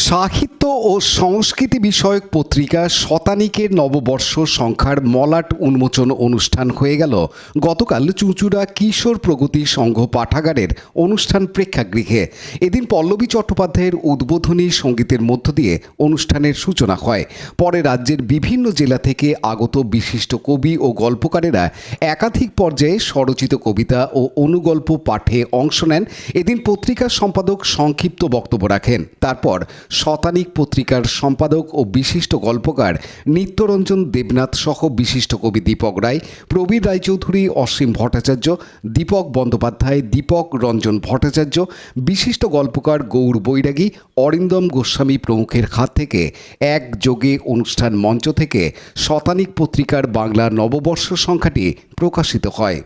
সাহিত্য ও সংস্কৃতি বিষয়ক পত্রিকা শতানিকের নববর্ষ সংখ্যার মলাট উন্মোচন অনুষ্ঠান হয়ে গেল গতকাল চুঁচুড়া কিশোর প্রগতি সংঘ পাঠাগারের অনুষ্ঠান প্রেক্ষাগৃহে। এদিন পল্লবী চট্টোপাধ্যায়ের উদ্বোধনী সঙ্গীতের মধ্য দিয়ে অনুষ্ঠানের সূচনা হয়। পরে রাজ্যের বিভিন্ন জেলা থেকে আগত বিশিষ্ট কবি ও গল্পকারেরা একাধিক পর্যায়ে স্বরচিত কবিতা ও অনুগল্প পাঠে অংশ নেন। এদিন পত্রিকার সম্পাদক সংক্ষিপ্ত বক্তব্য রাখেন। তারপর শতানিক পত্রিকার সম্পাদক ও বিশিষ্ট গল্পকার নিত্যরঞ্জন দেবনাথ সহ বিশিষ্ট কবি দীপক রায়, প্রবীর রায়চৌধুরী, অসীম ভট্টাচার্য, দীপক বন্দ্যোপাধ্যায়, দীপক রঞ্জন ভট্টাচার্য, বিশিষ্ট গল্পকার গৌর বৈরাগী, অরিন্দম গোস্বামী প্রমুখের হাত থেকে একযোগে অনুষ্ঠান মঞ্চ থেকে শতানিক পত্রিকার বাংলা নববর্ষ সংখ্যাটি প্রকাশিত হয়।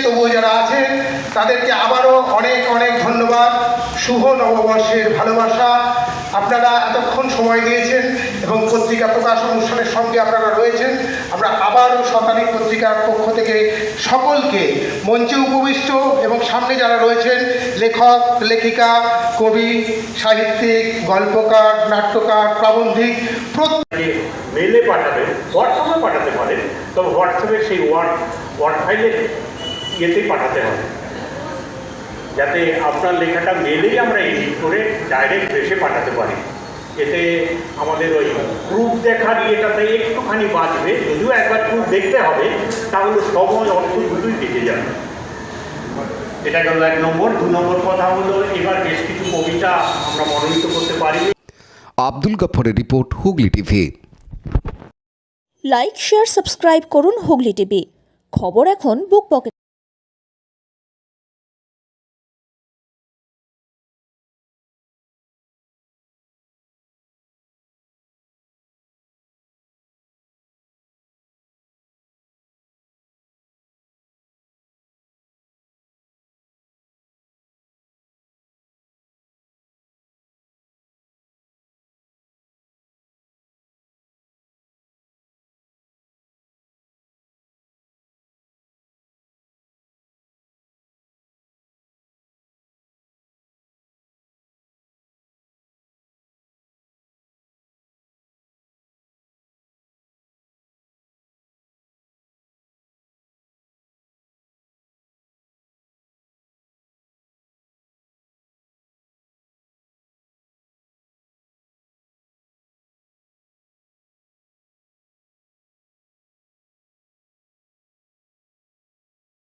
তবুও যারা আছেন তাদেরকে আবারও অনেক অনেক ধন্যবাদ। শুভ নববর্ষের ভালোবাসা। আপনারা এতক্ষণ সময় দিয়েছেন এবং পত্রিকা প্রকাশ অনুষ্ঠানের সঙ্গে আপনারা রয়েছেন। আমরা আবারও শতানিক পত্রিকার পক্ষ থেকে সকলকে মঞ্চে উপবিষ্ট এবং সামনে যারা রয়েছেন লেখক, লেখিকা, কবি, সাহিত্যিক, গল্পকার, নাট্যকার, প্রাবন্ধিক মেলে পাঠাবেন, হোয়াটসঅ্যাপে পাঠাতে পারেন, তবে হোয়াটসঅ্যাপে সেই ওয়ার্ড ফাইলের ইয়েতেই পাঠাতে হবে, যাতে আপনার লেখাটা মেলেই আমরা এডিট করে ডাইরেক্ট দেশে পাঠাতে পারি। এতে আমাদের ওই প্রুফ দেখার ইয়েটাতে একটুখানি বাঁচবে। যদিও একবার প্রুফ দেখতে হবে, তাহলে সময় অর্থ দুটোই বেঁচে যাবে। এটা গেল 1 নম্বর। 2 নম্বর কথা হলো, এবার বেশ কিছু কবিতা আমরা মনোনীত করতে পারি। আব্দুল গফরের report, Hooghly TV. Like, share, subscribe করুন হুগলি টিভি। খবর এখন বুক পকেট।